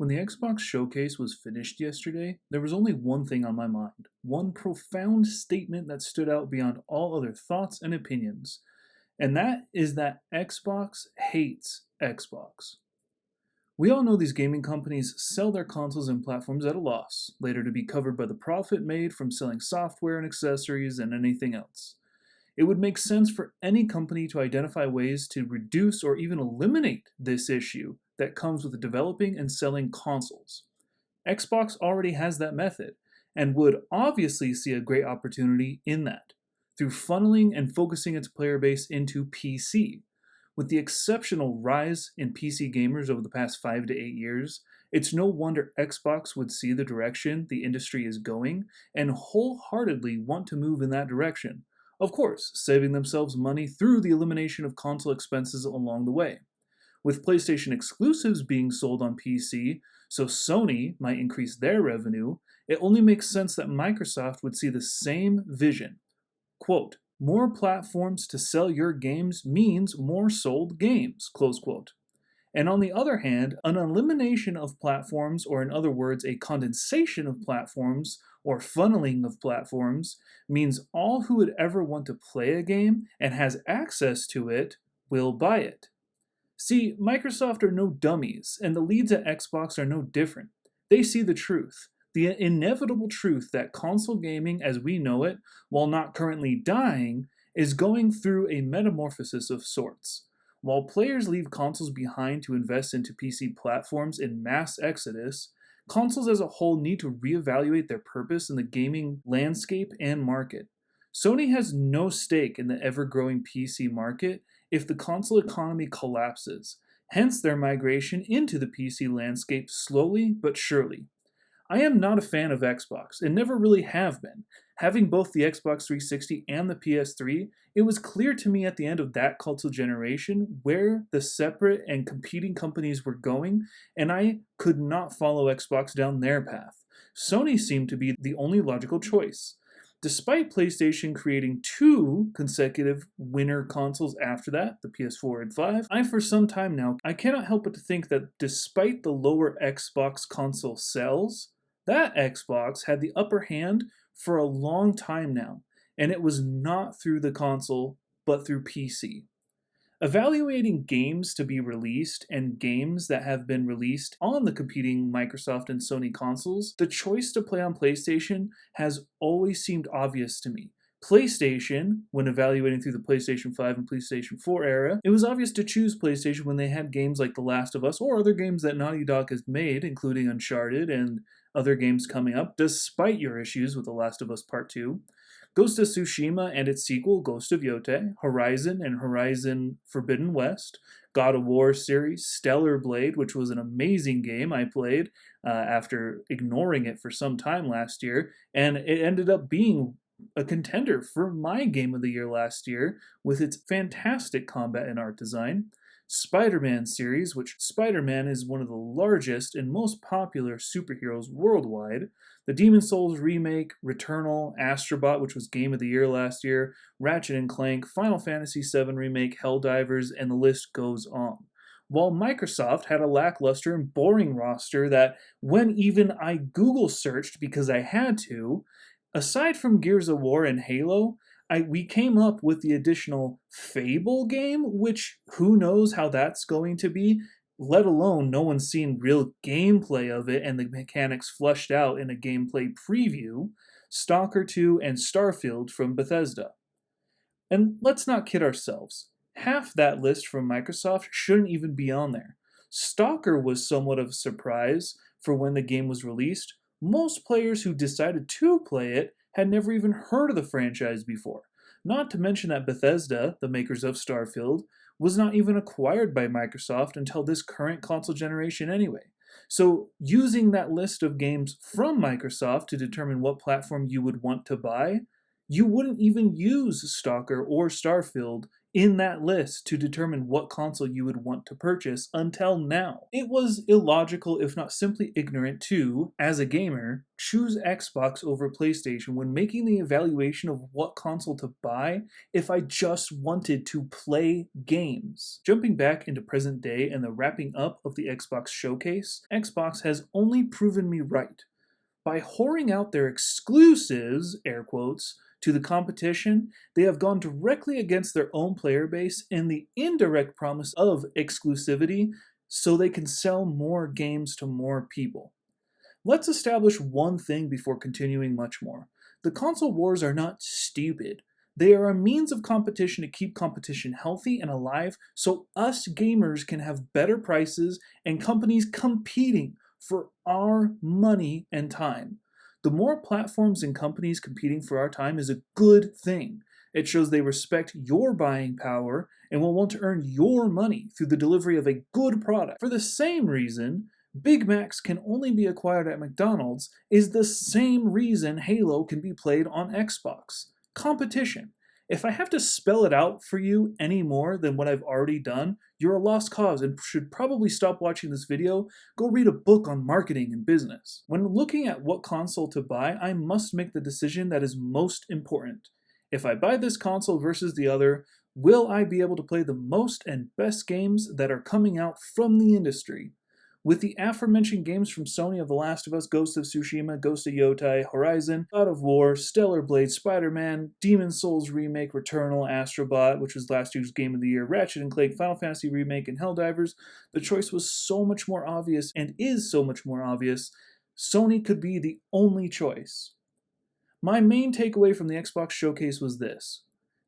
When the Xbox showcase was finished yesterday, there was only one thing on my mind, one profound statement that stood out beyond all other thoughts and opinions, and that is that Xbox hates Xbox. We all know these gaming companies sell their consoles and platforms at a loss, later to be covered by the profit made from selling software and accessories and anything else. It would make sense for any company to identify ways to reduce or even eliminate this issue that comes with developing and selling consoles. Xbox already has that method and would obviously see a great opportunity in that through funneling and focusing its player base into PC. With the exceptional rise in PC gamers over the past 5 to 8 years, it's no wonder Xbox would see the direction the industry is going and wholeheartedly want to move in that direction. Of course, saving themselves money through the elimination of console expenses along the way. With PlayStation exclusives being sold on PC, so Sony might increase their revenue, it only makes sense that Microsoft would see the same vision. Quote, more platforms to sell your games means more sold games, close quote. And on the other hand, an elimination of platforms, or in other words, a condensation of platforms, or funneling of platforms, means all who would ever want to play a game and has access to it will buy it. See, Microsoft are no dummies, and the leads at Xbox are no different. They see the truth, the inevitable truth that console gaming as we know it, while not currently dying, is going through a metamorphosis of sorts. While players leave consoles behind to invest into PC platforms in mass exodus, consoles as a whole need to reevaluate their purpose in the gaming landscape and market. Sony has no stake in the ever-growing PC market if the console economy collapses, hence their migration into the PC landscape slowly but surely. I am not a fan of Xbox, and never really have been. Having both the Xbox 360 and the PS3, it was clear to me at the end of that console generation where the separate and competing companies were going, and I could not follow Xbox down their path. Sony seemed to be the only logical choice. Despite PlayStation creating two consecutive winner consoles after that, the PS4 and 5, for some time now, I cannot help but to think that despite the lower Xbox console sales, that Xbox had the upper hand for a long time now, and it was not through the console, but through PC. Evaluating games to be released and games that have been released on the competing Microsoft and Sony consoles, the choice to play on PlayStation has always seemed obvious to me. PlayStation, when evaluating through the PlayStation 5 and PlayStation 4 era, it was obvious to choose PlayStation when they had games like The Last of Us or other games that Naughty Dog has made, including Uncharted and other games coming up, despite your issues with The Last of Us Part 2. Ghost of Tsushima and its sequel, Ghost of Yote, Horizon and Horizon Forbidden West, God of War series, Stellar Blade, which was an amazing game I played after ignoring it for some time last year, and it ended up being a contender for my game of the year last year with its fantastic combat and art design. Spider-Man series, which Spider-Man is one of the largest and most popular superheroes worldwide. The Demon Souls remake, Returnal, Astrobot, which was Game of the Year last year, Ratchet & Clank, Final Fantasy VII Remake, Helldivers, and the list goes on. While Microsoft had a lackluster and boring roster that, when even I Google searched because I had to, aside from Gears of War and Halo, we came up with the additional Fable game, which who knows how that's going to be, let alone no one's seen real gameplay of it and the mechanics fleshed out in a gameplay preview, Stalker 2, and Starfield from Bethesda. And let's not kid ourselves. Half that list from Microsoft shouldn't even be on there. Stalker was somewhat of a surprise for when the game was released. Most players who decided to play it had never even heard of the franchise before. Not to mention that Bethesda, the makers of Starfield, was not even acquired by Microsoft until this current console generation anyway. So using that list of games from Microsoft to determine what platform you would want to buy, you wouldn't even use Stalker or Starfield in that list to determine what console you would want to purchase until now. It was illogical, if not simply ignorant, to, as a gamer, choose Xbox over PlayStation when making the evaluation of what console to buy if I just wanted to play games. Jumping back into present day and the wrapping up of the Xbox showcase, Xbox has only proven me right. By whoring out their exclusives, air quotes, to the competition, they have gone directly against their own player base and the indirect promise of exclusivity so they can sell more games to more people. Let's establish one thing before continuing much more. The console wars are not stupid. They are a means of competition to keep competition healthy and alive so us gamers can have better prices and companies competing for our money and time. The more platforms and companies competing for our time is a good thing. It shows they respect your buying power and will want to earn your money through the delivery of a good product. For the same reason, Big Macs can only be acquired at McDonald's is the same reason Halo can be played on Xbox. Competition. If I have to spell it out for you any more than what I've already done, you're a lost cause and should probably stop watching this video, go read a book on marketing and business. When looking at what console to buy, I must make the decision that is most important. If I buy this console versus the other, will I be able to play the most and best games that are coming out from the industry? With the aforementioned games from Sony of The Last of Us, Ghost of Tsushima, Ghost of Yotai, Horizon, God of War, Stellar Blade, Spider-Man, Demon's Souls Remake, Returnal, Astrobot, which was last year's Game of the Year, Ratchet & Clank, Final Fantasy Remake, and Helldivers, the choice was so much more obvious and is so much more obvious. Sony could be the only choice. My main takeaway from the Xbox showcase was this.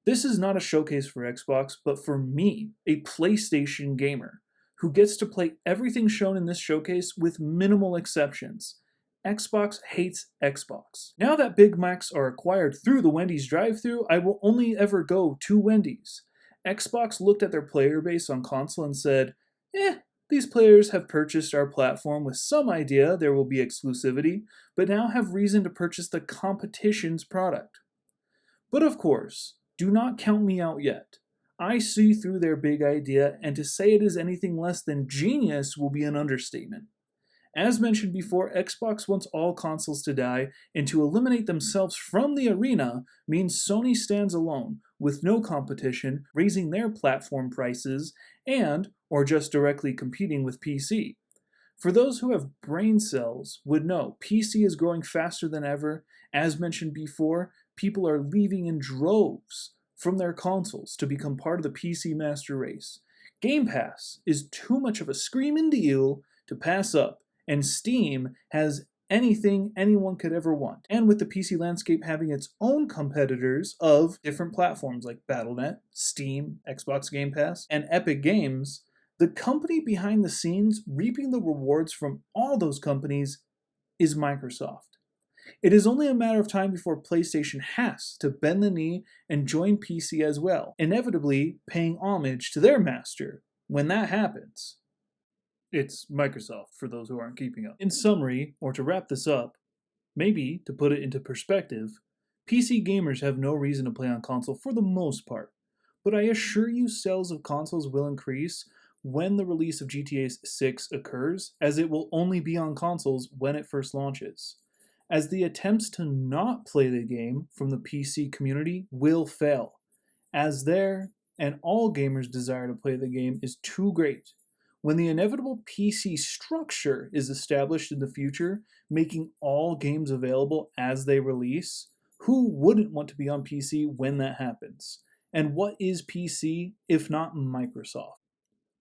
This is not a showcase for Xbox, but for me, a PlayStation gamer, who gets to play everything shown in this showcase with minimal exceptions. Xbox hates Xbox. Now that Big Macs are acquired through the Wendy's drive-thru, I will only ever go to Wendy's. Xbox looked at their player base on console and said, these players have purchased our platform with some idea there will be exclusivity, but now have reason to purchase the competition's product. But of course, do not count me out yet. I see through their big idea, and to say it is anything less than genius will be an understatement. As mentioned before, Xbox wants all consoles to die, and to eliminate themselves from the arena means Sony stands alone, with no competition, raising their platform prices, and, or just directly competing with PC. For those who have brain cells would know, PC is growing faster than ever. As mentioned before, people are leaving in droves from their consoles to become part of the PC master race. Game Pass is too much of a screaming deal to pass up, and Steam has anything anyone could ever want. And with the PC landscape having its own competitors of different platforms like Battle.net, Steam, Xbox Game Pass, and Epic Games, the company behind the scenes reaping the rewards from all those companies is Microsoft. It is only a matter of time before PlayStation has to bend the knee and join PC as well, inevitably paying homage to their master. When that happens, it's Microsoft, for those who aren't keeping up. In summary, or to wrap this up, maybe to put it into perspective, PC gamers have no reason to play on console for the most part, but I assure you sales of consoles will increase when the release of GTA 6 occurs, as it will only be on consoles when it first launches, as the attempts to not play the game from the PC community will fail, as their and all gamers' desire to play the game is too great. When the inevitable PC structure is established in the future, making all games available as they release, who wouldn't want to be on PC when that happens? And what is PC if not Microsoft?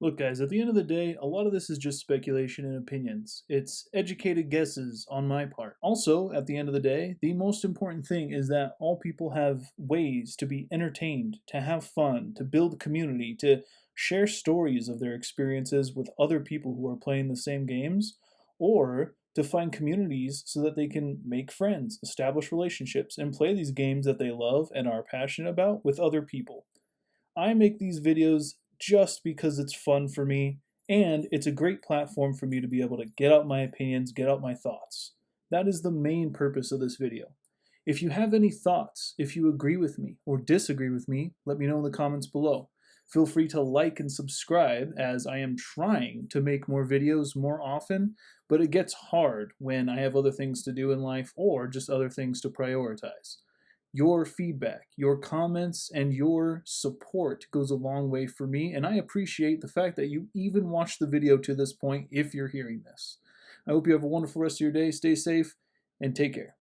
Look guys, at the end of the day, a lot of this is just speculation and opinions. It's educated guesses on my part. Also, at the end of the day, the most important thing is that all people have ways to be entertained, to have fun, to build community, to share stories of their experiences with other people who are playing the same games, or to find communities so that they can make friends, establish relationships, and play these games that they love and are passionate about with other people. I make these videos just because it's fun for me, and it's a great platform for me to be able to get out my opinions, get out my thoughts. That is the main purpose of this video. If you have any thoughts, if you agree with me or disagree with me, let me know in the comments below. Feel free to like and subscribe, as I am trying to make more videos more often, but it gets hard when I have other things to do in life or just other things to prioritize. Your feedback, your comments, and your support goes a long way for me, and I appreciate the fact that you even watched the video to this point if you're hearing this. I hope you have a wonderful rest of your day. Stay safe and take care.